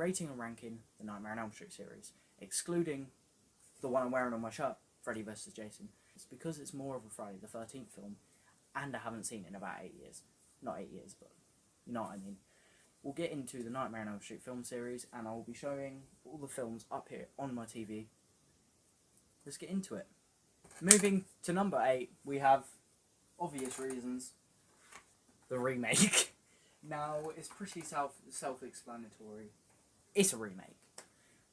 rating and ranking the Nightmare on Elm Street series, excluding the one I'm wearing on my shirt, Freddy vs. Jason. It's because it's more of a Friday the 13th film, and I haven't seen it in about 8 years. Not 8 years, but you know what I mean. We'll get into the Nightmare on Elm Street film series, and I'll be showing all the films up here on my TV. Let's get into it. Moving to number 8, we have, obvious reasons, the remake. Now, it's pretty self-explanatory. It's a remake.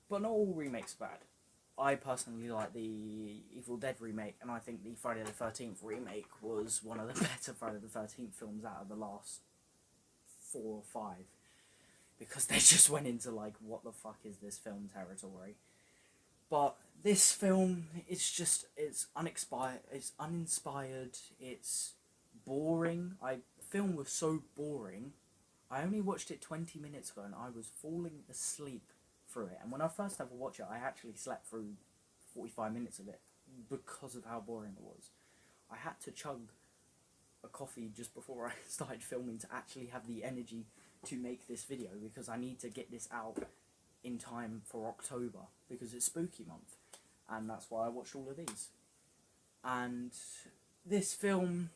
But not all remakes are bad. I personally like the Evil Dead remake, and I think the Friday the 13th remake was one of the better Friday the 13th films out of the last 4 or 5. Because they just went into, like, what the fuck is this film territory. But this film, it's uninspired, it's boring. The film was so boring. I only watched it 20 minutes ago and I was falling asleep through it. And when I first ever watched it, I actually slept through 45 minutes of it because of how boring it was. I had to chug a coffee just before I started filming to actually have the energy to make this video, because I need to get this out in time for October, because it's spooky month, and that's why I watched all of these. And this film,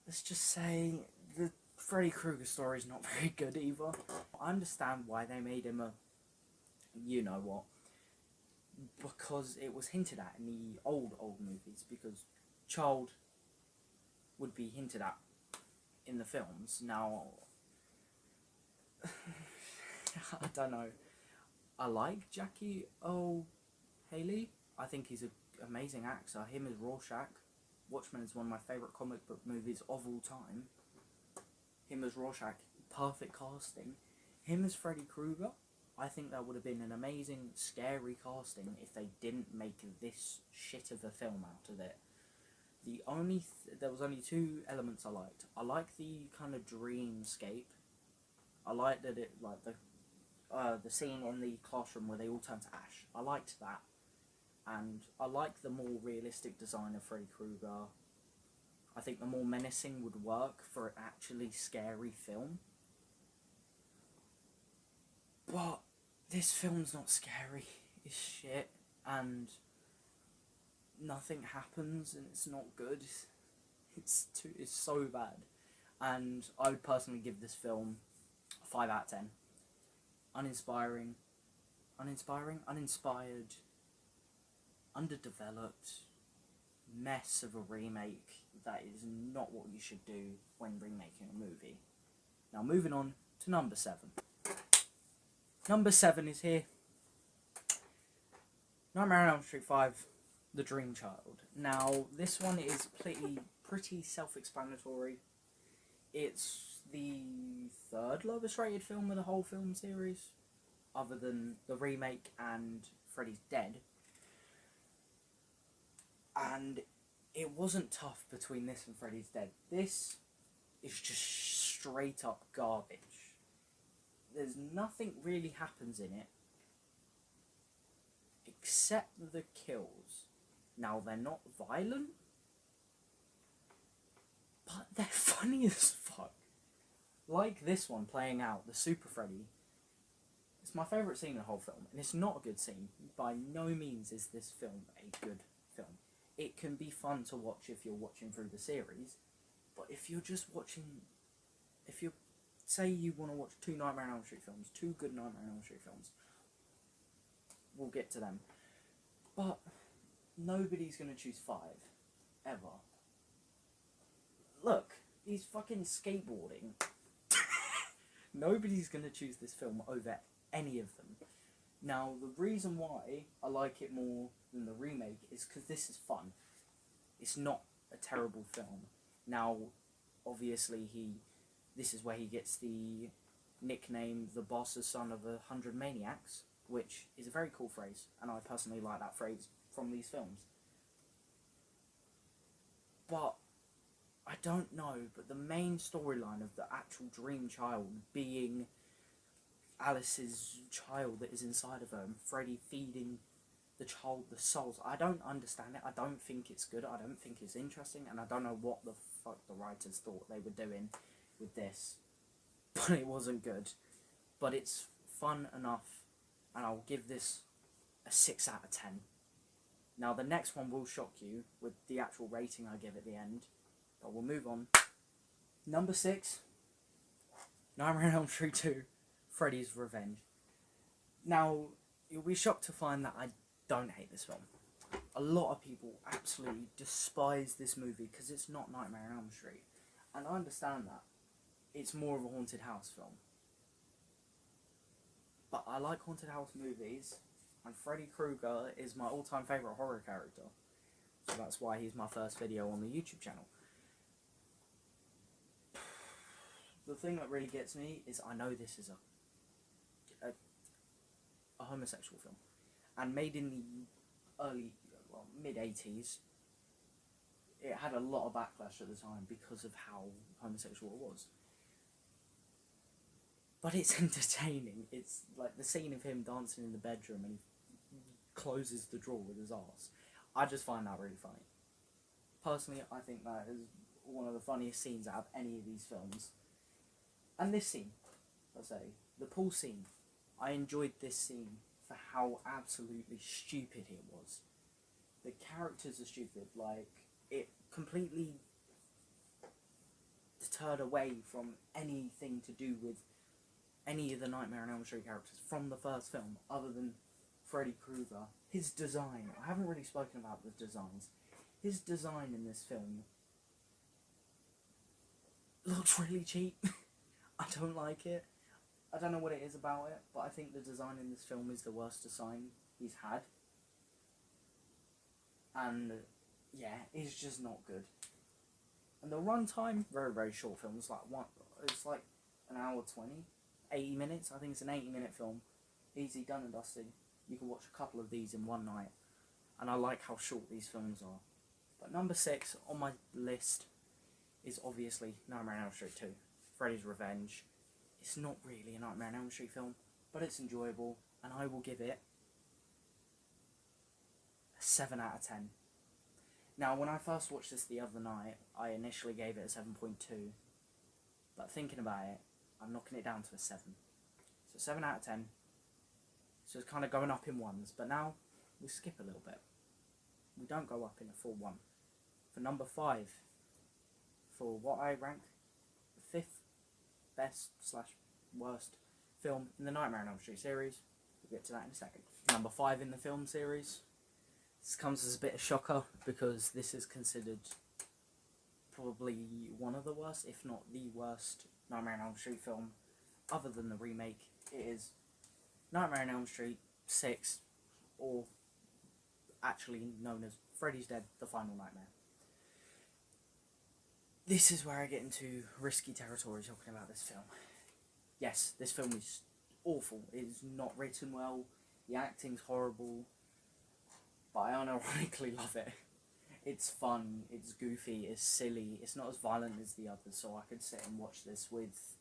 let's just say, the Freddy Krueger story is not very good either. I understand why they made him a you-know-what, because it was hinted at in the old movies, because child would be hinted at in the films. Now, I don't know. I like Jackie O'Haley. I think he's an amazing actor. Him as Rorschach. Watchmen is one of my favourite comic book movies of all time. Him as Rorschach, perfect casting. Him as Freddy Krueger, I think that would have been an amazing, scary casting if they didn't make this shit of a film out of it. There was only 2 elements I liked. I like the kind of dreamscape. I liked that the scene in the classroom where they all turn to ash. I liked that. And I like the more realistic design of Freddy Krueger. I think the more menacing would work for an actually scary film. But this film's not scary. It's shit. And nothing happens, and it's not good. It's so bad. And I would personally give this film a 5 out of 10. Uninspired, underdeveloped mess of a remake that is not what you should do when remaking a movie. Now, moving on to number 7. Number 7 is here. Nightmare on Elm Street 5, The Dream Child. Now, this one is pretty self-explanatory. It's the 3rd lowest rated film of the whole film series, other than the remake and Freddy's Dead. And it wasn't tough between this and Freddy's Dead. This is just straight up garbage. There's nothing really happens in it except the kills. Now, they're not violent, but they're funny as fuck. Like this one playing out, the Super Freddy. It's my favourite scene in the whole film, and it's not a good scene. By no means is this film a good film. It can be fun to watch if you're watching through the series, but if you're just watching, say you want to watch 2 Nightmare on Elm Street films, 2 good Nightmare on Elm Street films, we'll get to them. But nobody's going to choose 5, ever. Look, he's fucking skateboarding. Nobody's going to choose this film over any of them. Now, the reason why I like it more than the remake is because this is fun. It's not a terrible film. Now, obviously, this is where he gets the nickname, the boss's son of 100 maniacs, which is a very cool phrase, and I personally like that phrase from these films. But I don't know, but the main storyline of the actual dream child being Alice's child that is inside of her, and Freddy feeding the child the souls, I don't understand it. I don't think it's good. I don't think it's interesting, and I don't know what the fuck the writers thought they were doing with this. But it wasn't good. But it's fun enough, and I'll give this a 6 out of 10. Now the next one will shock you with the actual rating I give at the end, but we'll move on. Number 6, Nightmare on Elm Street 2, Freddy's Revenge. Now, you'll be shocked to find that I don't hate this film. A lot of people absolutely despise this movie because it's not Nightmare on Elm Street. And I understand that. It's more of a haunted house film. But I like haunted house movies, and Freddy Krueger is my all-time favourite horror character. So that's why he's my first video on the YouTube channel. The thing that really gets me is I know this is a homosexual film, and made in the mid-80s. It had a lot of backlash at the time because of how homosexual it was. But it's entertaining. It's like the scene of him dancing in the bedroom and he closes the drawer with his arse. I just find that really funny. Personally, I think that is one of the funniest scenes out of any of these films. And this scene, I say, the pool scene, I enjoyed this scene for how absolutely stupid it was. The characters are stupid, like, it completely deterred away from anything to do with any of the Nightmare on Elm Street characters from the first film, other than Freddy Krueger. His design, I haven't really spoken about the designs. His design in this film looks really cheap. I don't like it. I don't know what it is about it, but I think the design in this film is the worst design he's had. And yeah, it's just not good. And the runtime, very, very short film. It's like an hour 20, 80 minutes. I think it's an 80-minute film. Easy done and dusted. You can watch a couple of these in one night. And I like how short these films are. But number 6 on my list is obviously Nightmare on Elm Street 2, Freddy's Revenge. It's not really a Nightmare on Elm Street film, but it's enjoyable, and I will give it a 7 out of 10. Now, when I first watched this the other night, I initially gave it a 7.2, but thinking about it, I'm knocking it down to a 7. So 7 out of 10, so it's kind of going up in ones, but now we skip a little bit. We don't go up in a full 1. For number 5, for what I rank the 5th best / worst film in the Nightmare on Elm Street series. We'll get to that in a second. Number 5 in the film series. This comes as a bit of shocker because this is considered probably one of the worst, if not the worst, Nightmare on Elm Street film, other than the remake. It is Nightmare on Elm Street 6, or actually known as Freddy's Dead, The Final Nightmare. This is where I get into risky territory talking about this film. Yes, this film is awful. It is not written well. The acting's horrible. But I unironically love it. It's fun, it's goofy, it's silly. It's not as violent as the others, so I could sit and watch this with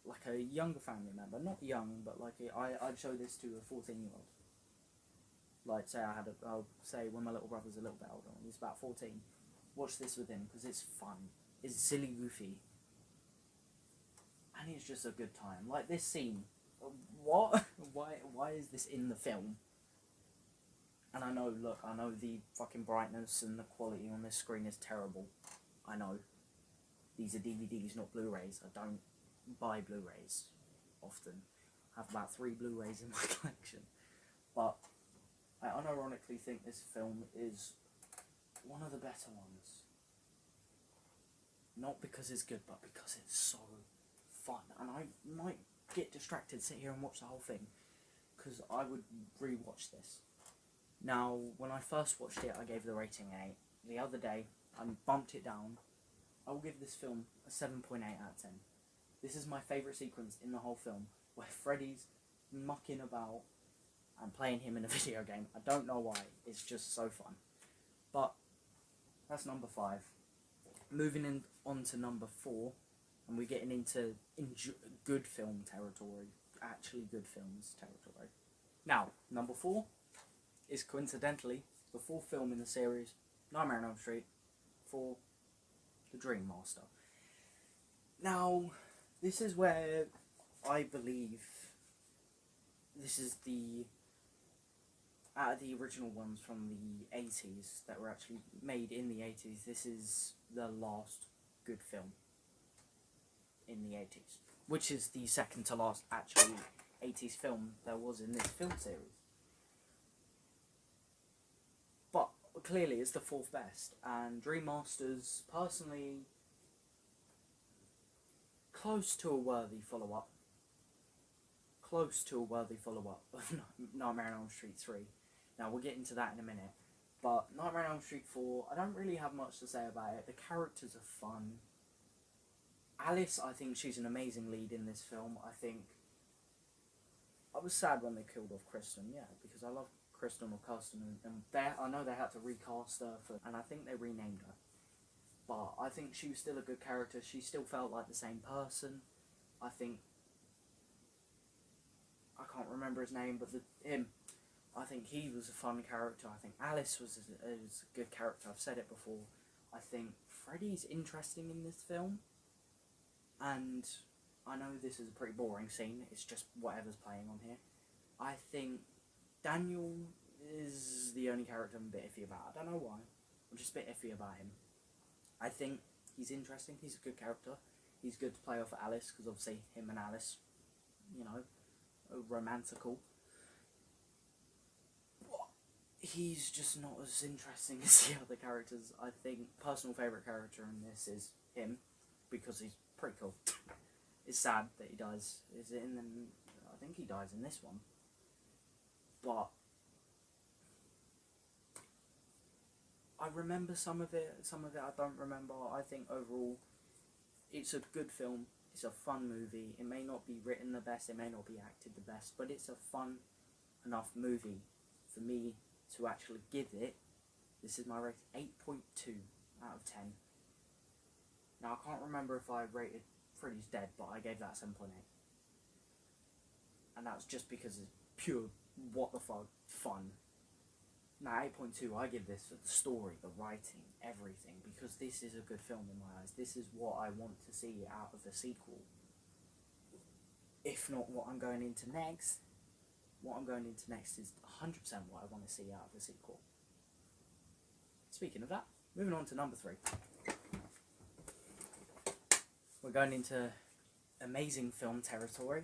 like a younger family member. Not young, but like I'd show this to a 14-year-old. Like, say when my little brother's a little bit older, he's about 14. Watch this with him because it's fun, it's silly, goofy, and it's just a good time. Like this scene, what? Why is this in the film? And I know the fucking brightness and the quality on this screen is terrible. I know. These are DVDs, not Blu-rays. I don't buy Blu-rays often. I have about 3 Blu-rays in my collection. But I unironically think this film is one of the better ones. Not because it's good, but because it's so fun. And I might get distracted, sit here and watch the whole thing, because I would rewatch this. Now, when I first watched it, I gave the rating 8. The other day, I bumped it down. I will give this film a 7.8 out of 10. This is my favourite sequence in the whole film, where Freddy's mucking about and playing him in a video game. I don't know why, it's just so fun. But that's number 5. Moving on to number 4, and we're getting into good film territory, actually good films territory. Now, number 4 is coincidentally the 4th film in the series, Nightmare on Elm Street, for the Dream Master. Now, this is where I believe this is out of the original ones from the 80s that were actually made in the 80s, this is the last good film in the 80s. Which is the second to last, actually, 80s film there was in this film series. But clearly it's the fourth best, and Dream Masters, personally, close to a worthy follow-up. Close to a worthy follow-up of Nightmare on Elm Street 3. Now, we'll get into that in a minute. But Nightmare on Elm Street 4, I don't really have much to say about it. The characters are fun. Alice, I think she's an amazing lead in this film. I was sad when they killed off Kristen, yeah, because I love Kristen or Kirsten, and I know they had to recast her, and I think they renamed her. But I think she was still a good character. She still felt like the same person. I can't remember his name, but him. I think he was a fun character. I think Alice was a good character. I've said it before. I think Freddy's interesting in this film. And I know this is a pretty boring scene. It's just whatever's playing on here. I think Daniel is the only character I'm a bit iffy about. I don't know why. I'm just a bit iffy about him. I think he's interesting. He's a good character. He's good to play off Alice, because obviously him and Alice, you know, romantical. He's just not as interesting as the other characters. I think personal favourite character in this is him, because he's pretty cool. It's sad that he dies. Is it in the... I think he dies in this one. But I remember some of it I don't remember. I think overall it's a good film. It's a fun movie. It may not be written the best, it may not be acted the best, but it's a fun enough movie for me to actually give it, this is my rating, 8.2 out of 10. Now, I can't remember if I rated Freddy's Dead, but I gave that 7.8. And that's just because it's pure, what the fuck, fun. Now, 8.2, I give this for the story, the writing, everything, because this is a good film in my eyes. This is what I want to see out of the sequel. If not what I'm going into next, is 100% what I want to see out of the sequel. Speaking of that, moving on to number 3. We're going into amazing film territory.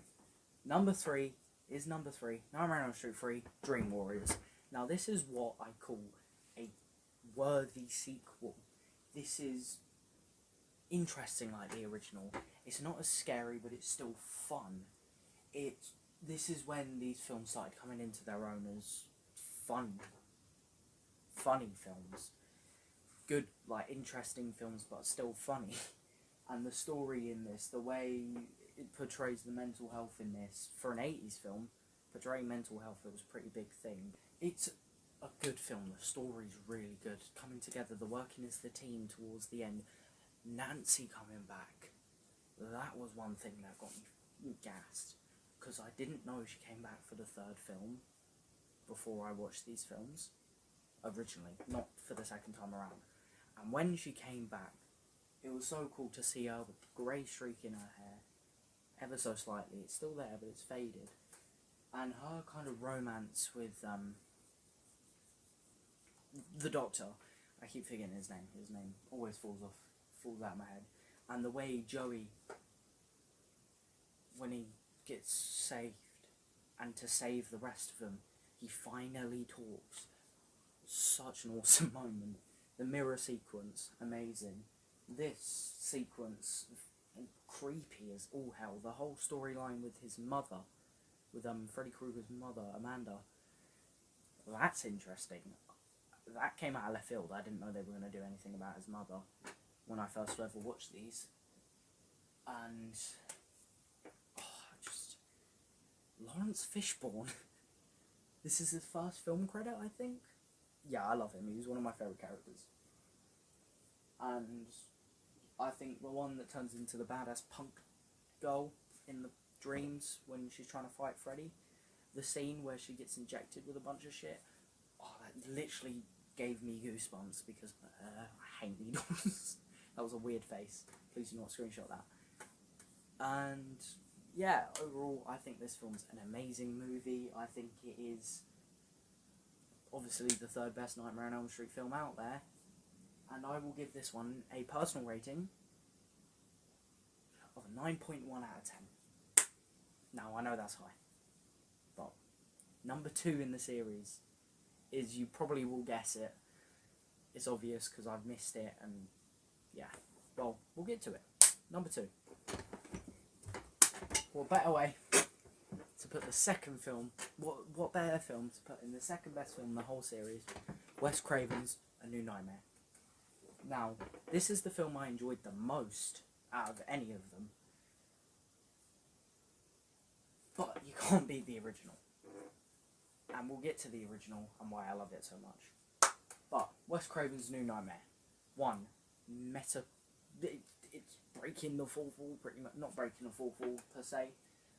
Number 3 is Nightmare on Elm Street 3, Dream Warriors. Now, this is what I call a worthy sequel. This is interesting like the original. It's not as scary, but it's still fun. This is when these films started coming into their own as funny films. Good, like, interesting films, but still funny. And the story in this, the way it portrays the mental health in this, for an 80s film, portraying mental health, it was a pretty big thing. It's a good film, the story's really good. Coming together, the working as the team towards the end. Nancy coming back, that was one thing that got me gassed. Because I didn't know she came back for the third film before I watched these films, originally, not for the second time around. And when she came back, it was so cool to see her with the grey streak in her hair, ever so slightly. It's still there, but it's faded. And her kind of romance with the Doctor. I keep forgetting his name. His name always falls out of my head. And the way Joey, when he gets saved, and to save the rest of them, he finally talks. Such an awesome moment. The mirror sequence, amazing. This sequence, creepy as all hell. The whole storyline with his mother, with Freddy Krueger's mother, Amanda, that's interesting. That came out of left field. I didn't know they were going to do anything about his mother when I first ever watched these. And Lawrence Fishburne. This is his first film credit, I think. Yeah, I love him. He was one of my favourite characters. And I think the one that turns into the badass punk girl in the dreams when she's trying to fight Freddy. The scene where she gets injected with a bunch of shit. Oh, that literally gave me goosebumps because I hate needles. That was a weird face. Please do not screenshot that. And yeah, overall, I think this film's an amazing movie. I think it is obviously the third best Nightmare on Elm Street film out there. And I will give this one a personal rating of a 9.1 out of 10. Now, I know that's high. But number 2 in the series is, you probably will guess it. It's obvious because I've missed it, and yeah. Well, we'll get to it. Number 2. What better way to put the second film, what better film to put in the second best film in the whole series, Wes Craven's A New Nightmare. Now, this is the film I enjoyed the most out of any of them. But you can't beat the original. And we'll get to the original and why I love it so much. But Wes Craven's New Nightmare. One, meta... It's breaking the fourth wall, pretty much. Not breaking the fourth wall, per se.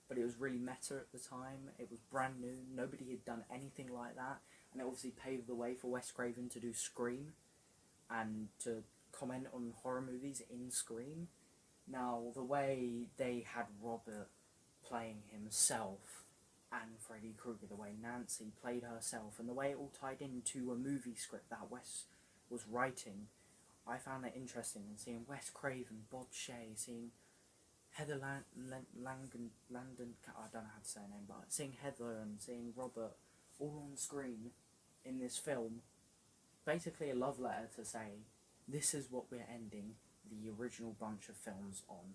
But it was really meta at the time. It was brand new. Nobody had done anything like that. And it obviously paved the way for Wes Craven to do Scream. And to comment on horror movies in Scream. Now, the way they had Robert playing himself and Freddy Krueger, the way Nancy played herself, and the way it all tied into a movie script that Wes was writing, I found it interesting. And seeing Wes Craven, Bob Shaye, seeing Heather Landon, I don't know how to say her name, but seeing Heather and seeing Robert all on screen in this film, basically a love letter to say, this is what we're ending the original bunch of films on.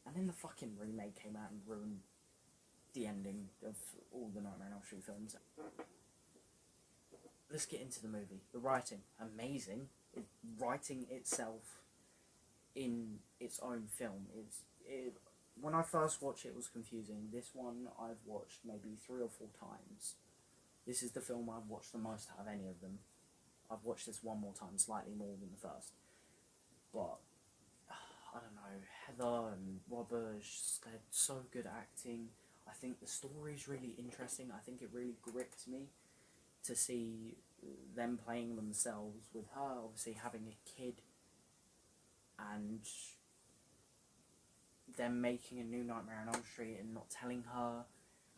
And then the fucking remake came out and ruined the ending of all the Nightmare on Elm Street films. Let's get into the movie. The writing, amazing. Writing itself in its own film. When I first watched it, it was confusing. This one I've watched maybe 3 or 4 times. This is the film I've watched the most out of any of them. I've watched this one more time, slightly more than the first. But, I don't know, Heather and Robert, they're so good at acting. I think the story's really interesting. I think it really gripped me to see them playing themselves, with her obviously having a kid, and them making a new Nightmare on Elm Street and not telling her,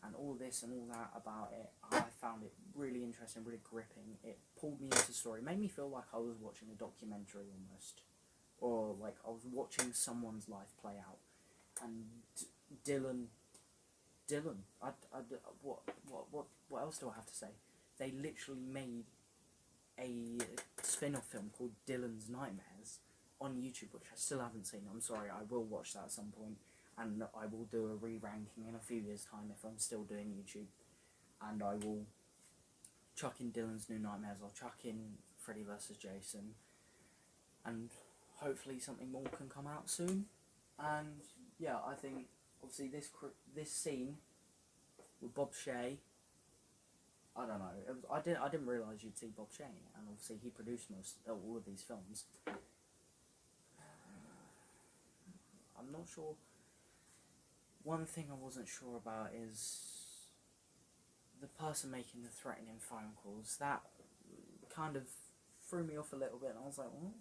and all this and all that about it. I found it really interesting, really gripping. It pulled me into the story. It made me feel like I was watching a documentary almost, or like I was watching someone's life play out. And Dylan, what else do I have to say? They literally made a spin-off film called Dylan's Nightmares on YouTube, which I still haven't seen. I'm sorry, I will watch that at some point, and I will do a re-ranking in a few years' time if I'm still doing YouTube. And I will chuck in Dylan's New Nightmares, I'll chuck in Freddy vs. Jason, and hopefully something more can come out soon. And yeah, I think obviously this scene with Bob Shaye, I don't know, I didn't realise you'd see Bob Shaye in it, and obviously he produced all of these films. I'm not sure. One thing I wasn't sure about is the person making the threatening phone calls. That kind of threw me off a little bit, and I was like, "What?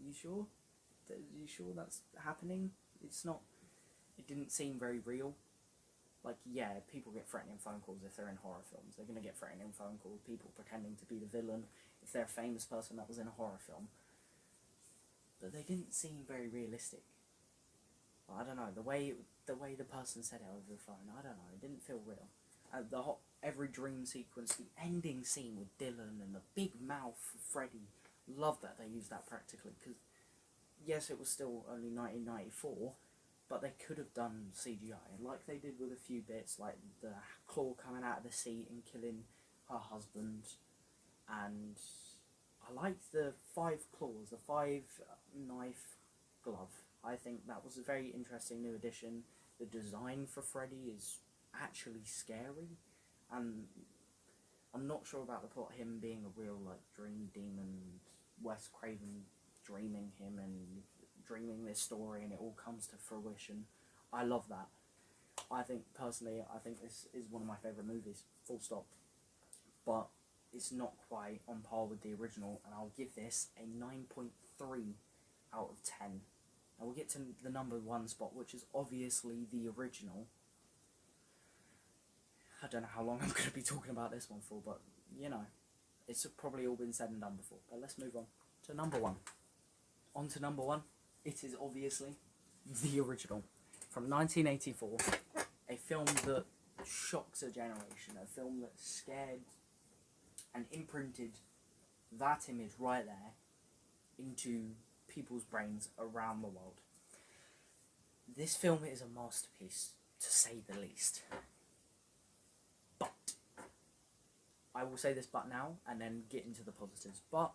You sure? You sure that's happening? It's not." It didn't seem very real. Like, yeah, people get threatening phone calls if they're in horror films. They're going to get threatening phone calls, people pretending to be the villain if they're a famous person that was in a horror film. But they didn't seem very realistic. I don't know, the way the person said it over the phone, I don't know, it didn't feel real. Every dream sequence, the ending scene with Dylan and the big mouth of Freddy, love that they used that practically, because yes, it was still only 1994, but they could have done CGI, like they did with a few bits, like the claw coming out of the seat and killing her husband, and I liked the 5 claws, the 5-knife glove. I think that was a very interesting new addition. The design for Freddy is actually scary, and I'm not sure about the plot, him being a real like dream demon, Wes Craven dreaming him and dreaming this story and it all comes to fruition. I love that. I think this is one of my favourite movies, full stop. But it's not quite on par with the original, and I'll give this a 9.3 out of 10. Now we'll get to the number 1 spot, which is obviously the original. I don't know how long I'm going to be talking about this one for, but, you know, it's probably all been said and done before. But let's move on to number 1. On to number 1, it is obviously the original. From 1984, a film that shocks a generation, a film that scared and imprinted that image right there into people's brains around the world. This film is a masterpiece, to say the least. But, I will say this but now, and then get into the positives. But,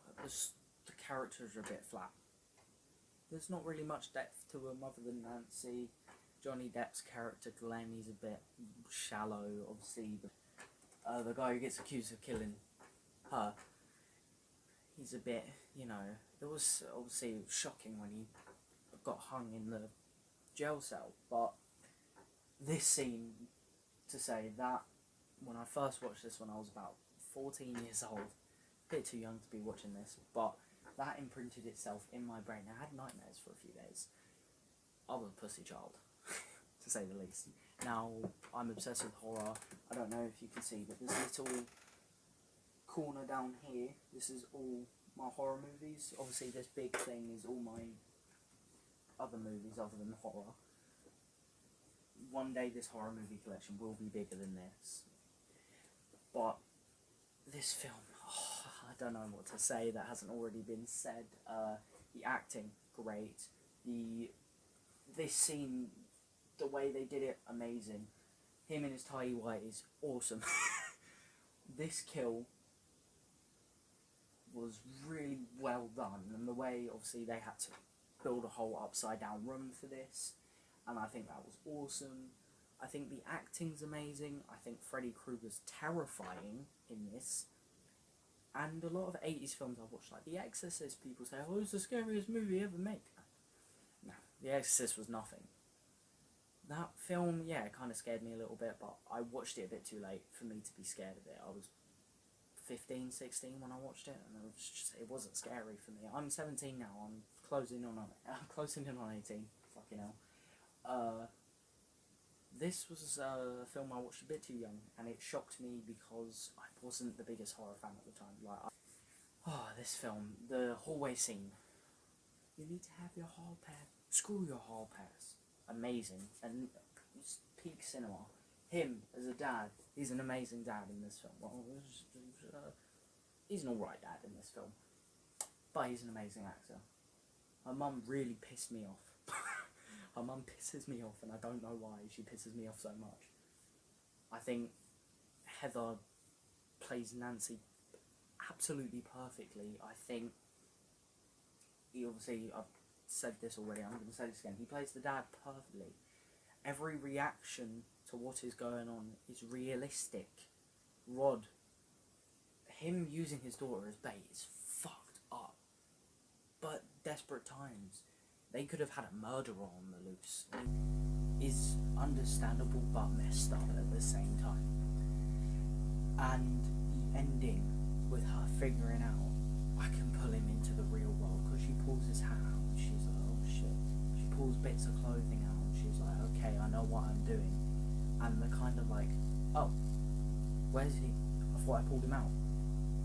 the characters are a bit flat. There's not really much depth to them other than Nancy. Johnny Depp's character, Glenn, he's a bit shallow, obviously. The guy who gets accused of killing her, he's a bit, you know, it was obviously shocking when he got hung in the jail cell, but this scene, to say that, when I first watched this when I was about 14 years old, a bit too young to be watching this, but that imprinted itself in my brain. I had nightmares for a few days. I was a pussy child, to say the least. Now, I'm obsessed with horror. I don't know if you can see, but this little corner down here, this is all my horror movies. Obviously, this big thing is all my other movies other than horror. One day, this horror movie collection will be bigger than this. But this film, I don't know what to say that hasn't already been said. The acting, great. This scene, the way they did it, amazing. Him in his tidy white is awesome. This kill was really well done, and the way, obviously, they had to build a whole upside down room for this, and I think that was awesome. I think the acting's amazing. I think Freddy Krueger's terrifying in this. And a lot of 80s films I've watched, like The Exorcist, people say, oh, it's the scariest movie ever made. No, The Exorcist was nothing. That film, yeah, it kind of scared me a little bit, but I watched it a bit too late for me to be scared of it. I was 15, 16 when I watched it, and it wasn't scary for me. I'm 17 now, I'm closing in on 18, fucking hell. This was a film I watched a bit too young, and it shocked me because I wasn't the biggest horror fan at the time. This film, the hallway scene. You need to have your hall pass. Screw your hall pass. Amazing, and it's peak cinema. Him as a dad, he's an amazing dad in this film. Well, he's an alright dad in this film, but he's an amazing actor. My mum really pissed me off. Her mum pisses me off, and I don't know why she pisses me off so much. I think Heather plays Nancy absolutely perfectly. I think I've said this already, I'm going to say this again, he plays the dad perfectly. Every reaction to what is going on is realistic. Rod, him using his daughter as bait is fucked up. But desperate times, they could have had a murderer on the loose. It is understandable but messed up at the same time. And the ending with her figuring out, I can pull him into the real world, because she pulls his hat out and she's like, oh shit. She pulls bits of clothing out and she's like, okay, I know what I'm doing. And they're kind of like, oh, where's he? I thought I pulled him out.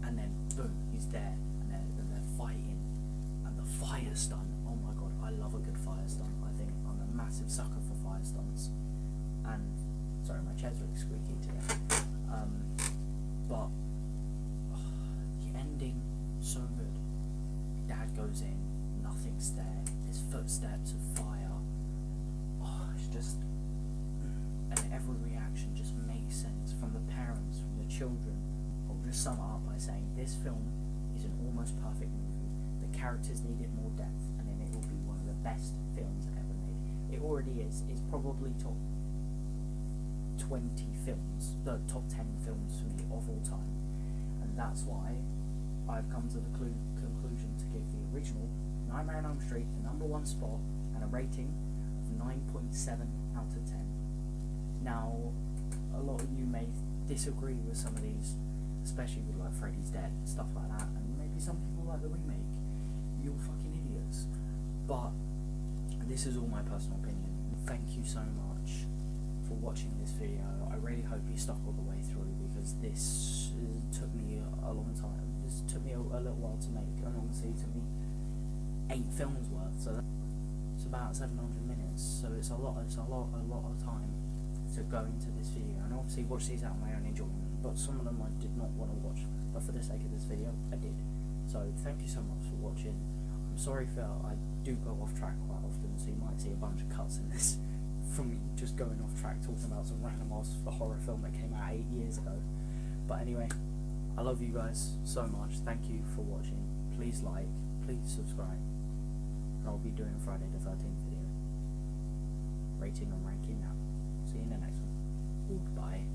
And then boom, he's there, and they're fighting. And the fire stunt, oh my god, I love a good fire stunt. I think I'm a massive sucker for fire stunts. And sorry, my chair's really squeaky today. But the ending, so good. Dad goes in, nothing's there. There's footsteps of fire. It's just, and every reaction just makes sense from the parents, from the children. I'll just sum it up by saying this film is an almost perfect movie. The characters needed more depth, and then it will be one of the best films ever made. It already is. It's probably top 20 films, the top 10 films for me of all time. And that's why I've come to the conclusion to give the original Nightmare on Elm Street the #1 spot and a rating of 9.7 out of 10. Now, a lot of you may disagree with some of these, especially with like Freddy's Dead and stuff like that, and maybe some people like the remake. You're fucking idiots. But this is all my personal opinion. Thank you so much for watching this video. I really hope you stuck all the way through, because this took me a long time. This took me a little while to make, and obviously it took me 8 films worth, so it's about 700 minutes, so it's a lot of time to go into this video. And obviously watch these out of my own enjoyment, but some of them I did not want to watch, but for the sake of this video I did. So thank you so much for watching. I'm sorry if I do go off track quite often, so you might see a bunch of cuts in this from me just going off track talking about some random horror film that came out 8 years ago. But anyway, I love you guys so much. Thank you for watching. Please like, please subscribe, and I'll be doing Friday the 13th video. Rating and ranking now. See you in the next one. Bye.